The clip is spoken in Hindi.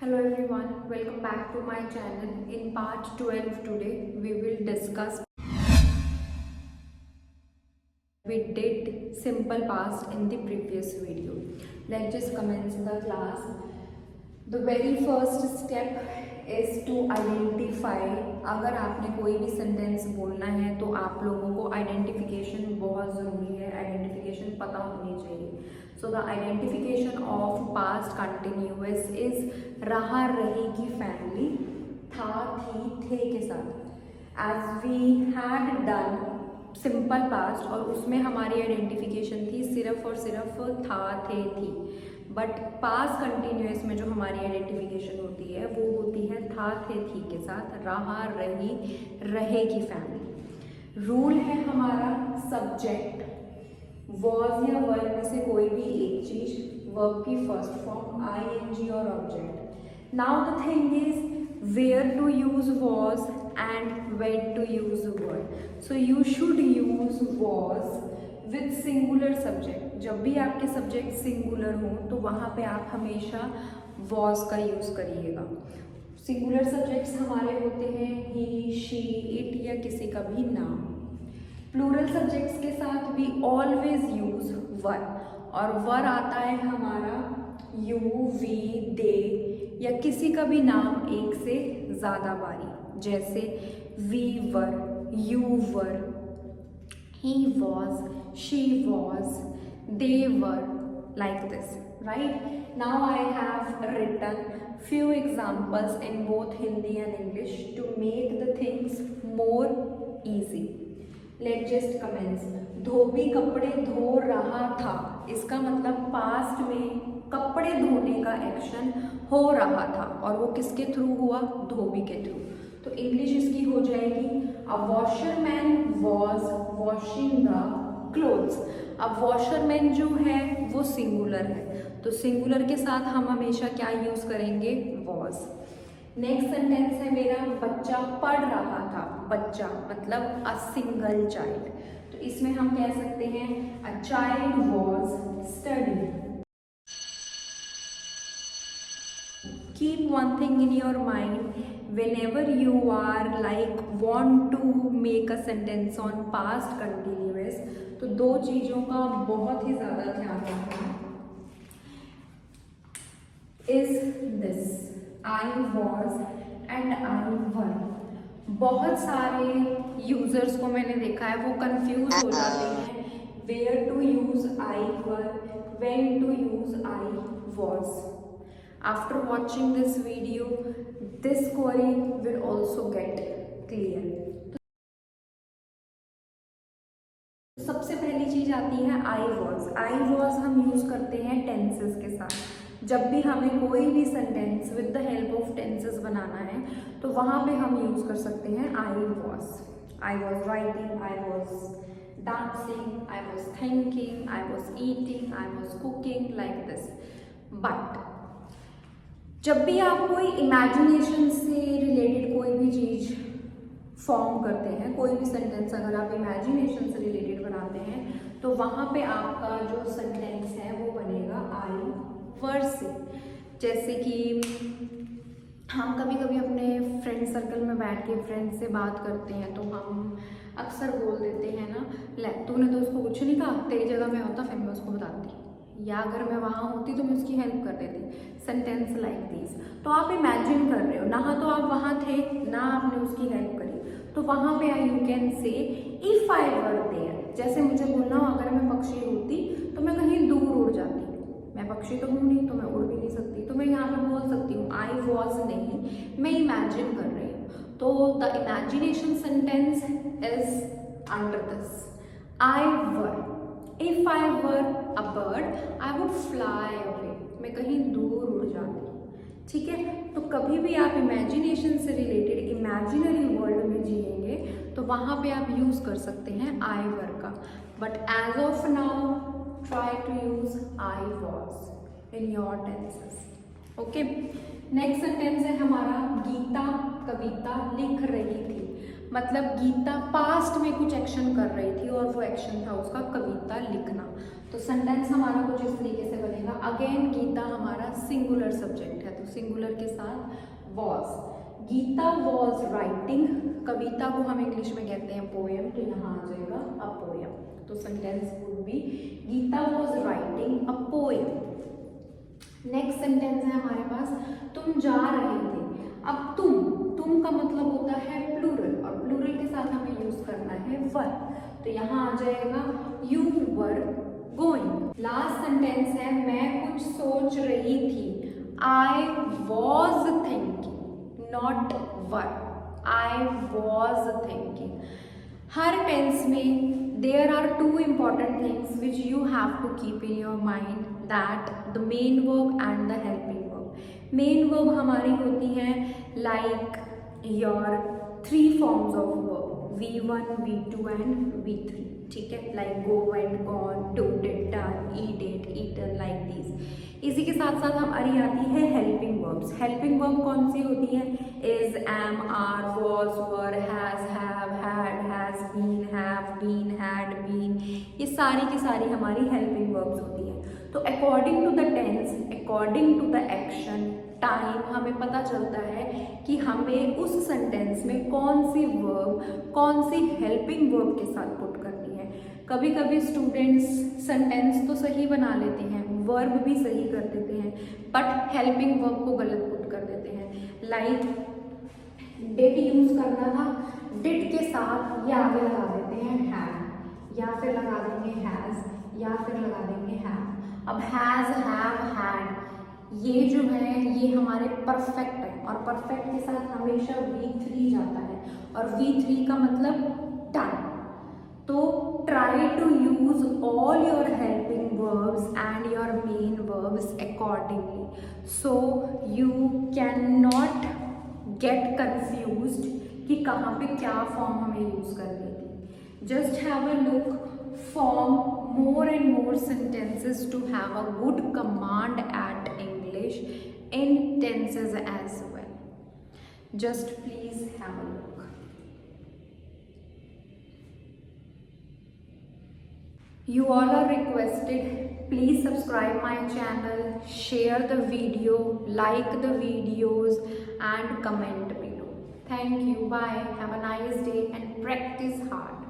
Hello everyone, welcome back to my channel. In part 12 today we will discuss. We did simple past in the previous video. Let's just commence the class. The very first step is to identify. अगर आपने कोई भी सेंटेंस बोलना है तो आप लोगों को आइडेंटिफिकेशन बहुत ज़रूरी है. आइडेंटिफिकेशन पता होनी चाहिए. So the identification of past continuous is रहा रहेगी family था थी थे के साथ. As we had done simple past और उसमें हमारी आइडेंटिफिकेशन थी सिर्फ और सिर्फ था थे थी. बट पास्ट कंटिन्यूस में जो हमारी आइडेंटिफिकेशन होती है वो होती है था थे थी के साथ रहा रही रहेगी फैमिली. रूल है हमारा सब्जेक्ट वॉज या वर में से कोई भी एक चीज, वर्ब की फर्स्ट फॉर्म आईएनजी और object. Now the thing is where to use was and when to use were. So you should use was with singular subject. जब भी आपके सब्जेक्ट सिंगुलर हों तो वहाँ पे आप हमेशा वॉज का यूज़ करिएगा. सिंगुलर सब्जेक्ट्स हमारे होते हैं ही शी इट या किसी का भी नाम. प्लूरल सब्जेक्ट्स के साथ भी ऑलवेज यूज वर, और वर आता है हमारा यू वी दे या किसी का भी नाम एक से ज़्यादा बारी. जैसे we were, you were, he was, she was, they were, like this, right? Now I have written few examples in both Hindi and English to make the things more easy. Let's just commence. धोबी कपड़े धो रहा था. इसका मतलब पास्ट में कपड़े धोने का एक्शन हो रहा था और वो किसके थ्रू हुआ? धोबी के थ्रू. तो इंग्लिश इसकी हो जाएगी a washerman was washing the clothes. अब वॉशरमैन जो है वो सिंगुलर है तो सिंगुलर के साथ हम हमेशा क्या यूज करेंगे? वॉज. नेक्स्ट सेंटेंस है मेरा बच्चा पढ़ रहा था. बच्चा मतलब अ सिंगल चाइल्ड. तो इसमें हम कह सकते हैं a child was studying. Keep one thing in your mind whenever you are like want to make a sentence on past continuous. तो दो चीज़ों का बहुत ही ज़्यादा ध्यान रखना is this I was and I were. बहुत सारे यूजर्स को मैंने देखा है वो कंफ्यूज हो जाते हैं where to use I were, when to use I was. After watching this video, this query will also get clear. तो सबसे पहली चीज आती है आई वॉज. आई वॉज हम यूज करते हैं टेंसेस के साथ. जब भी हमें कोई भी sentence with the help of tenses बनाना है तो वहां पे हम यूज कर सकते हैं I was. I was writing, I was dancing, I was thinking, I was eating, I was cooking, like this. But जब भी आप कोई इमेजिनेशन से रिलेटेड कोई भी चीज़ फॉर्म करते हैं, कोई भी सेंटेंस अगर आप इमेजिनेशन से रिलेटेड बनाते हैं तो वहाँ पे आपका जो सेंटेंस है वो बनेगा आई वर से. जैसे कि हम कभी कभी अपने फ्रेंड सर्कल में बैठ के फ्रेंड से बात करते हैं तो हम अक्सर बोल देते हैं ना, ले तूने तो उसको कुछ नहीं कहा, तेरी जगह मैं होता फिर मैं उसको बताती, या अगर मैं वहाँ होती तो मैं उसकी हेल्प कर देती. Sentence like this. तो आप इमेजिन कर रहे हो ना, तो आप वहाँ थे ना आपने उसकी हेल्प करी, तो वहाँ पे you can say if I were there. जैसे मुझे बोलना हो अगर मैं पक्षी होती तो मैं कहीं दूर उड़ जाती. मैं पक्षी तो हूँ नहीं तो मैं उड़ भी नहीं सकती, तो मैं यहाँ पे बोल सकती हूँ आई वॉज नहीं, मैं इमेजिन कर रही हूँ. तो the imagination sentence is under this I were. If I were a bird, I would fly away. मैं कहीं दूर उड़ जाती. ठीक है. तो कभी भी आप इमेजिनेशन से रिलेटेड इमेजिनरी वर्ल्ड में जिएंगे तो वहाँ पे आप यूज कर सकते हैं आई वर का. But as of now try to use I was in your tenses. Okay. Next sentence है हमारा गीता कविता लिख रही थी. मतलब गीता पास्ट में कुछ एक्शन कर रही थी और वो एक्शन था उसका कविता लिखना. तो सेंटेंस हमारा कुछ इस तरीके से बनेगा. अगेन गीता हमारा सिंगुलर सब्जेक्ट है तो सिंगुलर के साथ वॉज। गीता वॉज राइटिंग, कविता को हम इंग्लिश में कहते हैं पोएम, तो यहाँ आ जाएगा अ पोएम। तो sentence would be Geeta was writing a poem. Next sentence है हमारे पास, तुम जा रहे थे। अब तुम का मतलब होता है प्लूरल, और प्लूरल के साथ हमें यूज करना है वर, तो यहाँ आ जाएगा you were going. Last sentence है, मैं कुछ सोच रही थी। I was thinking, not were, I was thinking. हर टेंस में there are two important things which you have to keep in your mind, that the main verb and the helping verb. Main verb हमारी होती है like your three forms of verb, V1, V2 and V3, ठीक है, like go and gone, do did done, eat it eaten, like these. इसी के साथ साथ हमारी आती है हेल्पिंग वर्ब्स। हेल्पिंग वर्ब कौन सी होती है? Is, am, are, was, were, has, have, had, been, have been, had been, ये सारी की सारी हमारी हेल्पिंग वर्ब्स होती हैं। तो according to the tense, according to the action, time, हमें पता चलता है कि हमें उस सेंटेंस में कौन सी वर्ब, कौन सी हेल्पिंग वर्ब के साथ पुट करनी है। कभी कभी स्टूडेंट्स सेंटेंस तो सही बना लेते हैं, वर्ब भी सही कर देते हैं, बट हेल्पिंग वर्ब को गलत पुट कर देते हैं। लाइक डिड यूज करना था, डिड के साथ ये आगे लगा देते हैं हैव, या फिर लगा देंगे हैज, या फिर लगा देंगे हैव। अब हैज, हैव, हैड, ये जो है ये हमारे परफेक्ट है, और परफेक्ट के साथ हमेशा V3 जाता है, और V3 का मतलब डन। तो try to use all your helping verbs and your main verbs accordingly, so you cannot get confused कि कहाँ पे क्या फॉर्म हमें यूज करनी थी। Just have a look, form more and more sentences to have a good command at English in tenses as well. Just please have a look. You all are requested, please subscribe my channel, share the video, like the videos and comment below. Thank you, bye, have a nice day and practice hard.